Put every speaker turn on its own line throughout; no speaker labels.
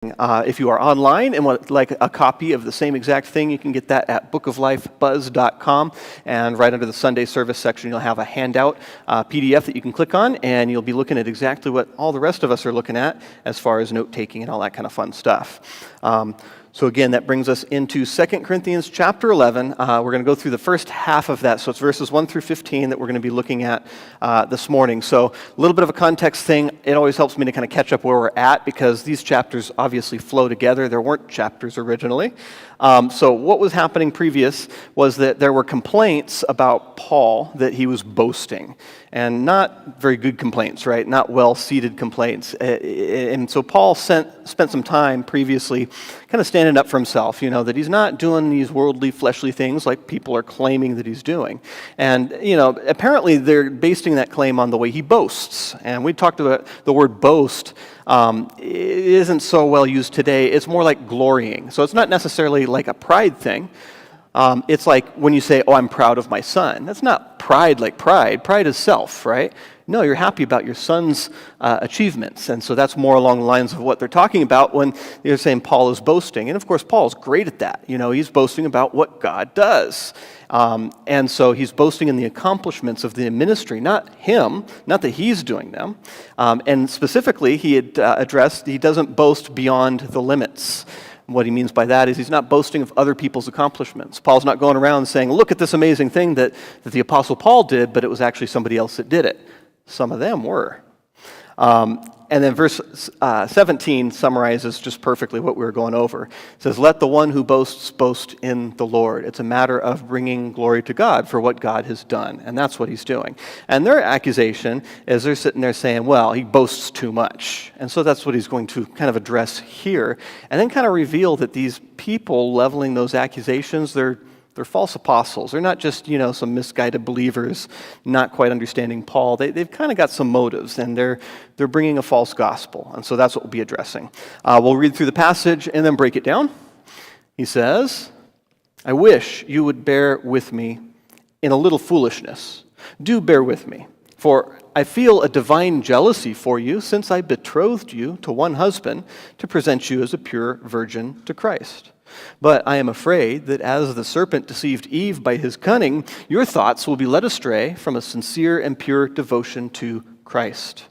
If you are online and would like a copy of the same exact thing, you can get that at bookoflifebuzz.com. And right under the Sunday service section, you'll have a handout PDF that you can click on, and you'll be looking at exactly what all the rest of us are looking at as far as note-taking and all that kind of fun stuff. So again, that brings us into 2 Corinthians chapter 11. We're going to go through the first half of that. So it's verses 1 through 15 that we're going to be looking at this morning. So a little bit of a context thing. It always helps me to kind of catch up where we're at because these chapters obviously flow together. There weren't chapters originally. So what was happening previous was that there were complaints about Paul that he was boasting. And not very good complaints, right? Not well-seated complaints. And so Paul spent some time previously kind of standing up for himself, that he's not doing these worldly, fleshly things like people are claiming that he's doing. And, apparently they're basing that claim on the way he boasts. And we talked about the word boast. It isn't so well used today. It's more like glorying. So it's not necessarily like a pride thing. It's like when you say, I'm proud of my son. That's not pride like pride. Pride is self, right? No, you're happy about your son's achievements. And so that's more along the lines of what they're talking about when they're saying Paul is boasting. And of course, Paul's great at that. He's boasting about what God does. And so he's boasting in the accomplishments of the ministry, not him, not that he's doing them. And specifically, he had addressed he doesn't boast beyond the limits. What he means by that is he's not boasting of other people's accomplishments. Paul's not going around saying, look at this amazing thing that the Apostle Paul did, but it was actually somebody else that did it. Some of them were. And then verse 17 summarizes just perfectly what we were going over. It says, let the one who boasts boast in the Lord. It's a matter of bringing glory to God for what God has done, and that's what he's doing. And their accusation is they're sitting there saying, well, he boasts too much. And so that's what he's going to kind of address here, and then kind of reveal that these people leveling those accusations, they're false apostles. They're not just, some misguided believers not quite understanding Paul. They've kind of got some motives, and they're bringing a false gospel. And so that's what we'll be addressing. We'll read through the passage and then break it down. He says, I wish you would bear with me in a little foolishness. Do bear with me, for I feel a divine jealousy for you since I betrothed you to one husband to present you as a pure virgin to Christ. But I am afraid that as the serpent deceived Eve by his cunning, your thoughts will be led astray from a sincere and pure devotion to Christ.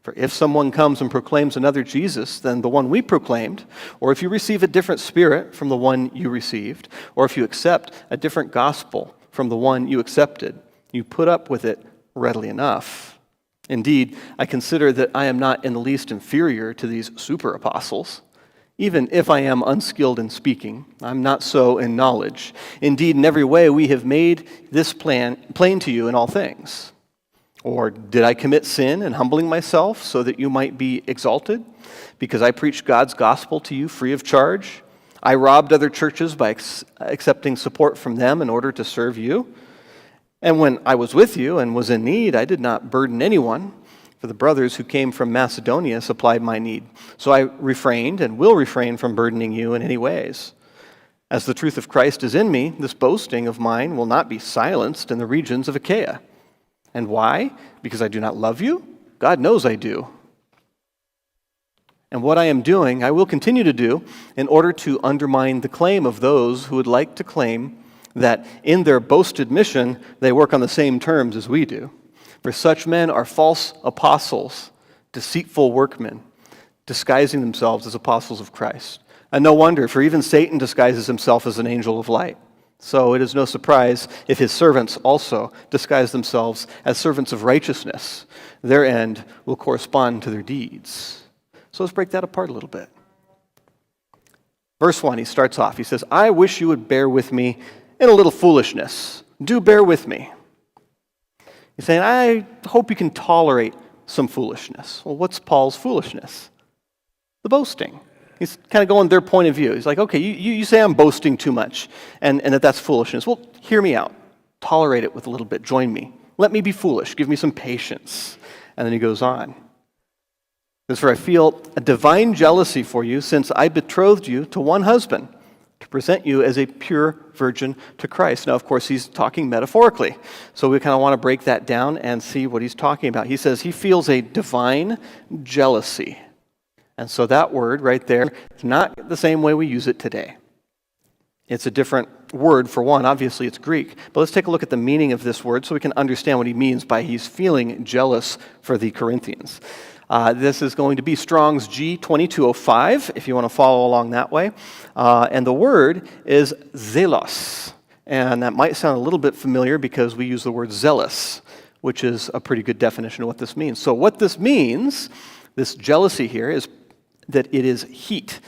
For if someone comes and proclaims another Jesus than the one we proclaimed, or if you receive a different spirit from the one you received, or if you accept a different gospel from the one you accepted, you put up with it readily enough. Indeed, I consider that I am not in the least inferior to these super apostles. Even if I am unskilled in speaking, I'm not so in knowledge. Indeed, in every way we have made this plain to you in all things. Or did I commit sin in humbling myself so that you might be exalted? Because I preached God's gospel to you free of charge? I robbed other churches by accepting support from them in order to serve you? And when I was with you and was in need, I did not burden anyone. For the brothers who came from Macedonia supplied my need. So I refrained and will refrain from burdening you in any ways. As the truth of Christ is in me, this boasting of mine will not be silenced in the regions of Achaia. And why? Because I do not love you? God knows I do. And what I am doing, I will continue to do in order to undermine the claim of those who would like to claim that in their boasted mission, they work on the same terms as we do. For such men are false apostles, deceitful workmen, disguising themselves as apostles of Christ. And no wonder, for even Satan disguises himself as an angel of light. So it is no surprise if his servants also disguise themselves as servants of righteousness. Their end will correspond to their deeds. So let's break that apart a little bit. Verse 1, he starts off. He says, I wish you would bear with me in a little foolishness. Do bear with me. He's saying, I hope you can tolerate some foolishness. Well, what's Paul's foolishness? The boasting. He's kind of going their point of view. He's like, okay, you say I'm boasting too much and that's foolishness. Well, hear me out. Tolerate it with a little bit. Join me. Let me be foolish. Give me some patience. And then he goes on. He says, for I feel a divine jealousy for you since I betrothed you to one husband to present you as a pure virgin to Christ. Now, of course, he's talking metaphorically. So we kind of want to break that down and see what he's talking about. He says he feels a divine jealousy. And so that word right there is not the same way we use it today. It's a different word for one. Obviously, it's Greek. But let's take a look at the meaning of this word so we can understand what he means by he's feeling jealous for the Corinthians. This is going to be Strong's G2205, if you want to follow along that way. And the word is zelos. And that might sound a little bit familiar because we use the word zealous, which is a pretty good definition of what this means. So what this means, this jealousy here, is that it is heat.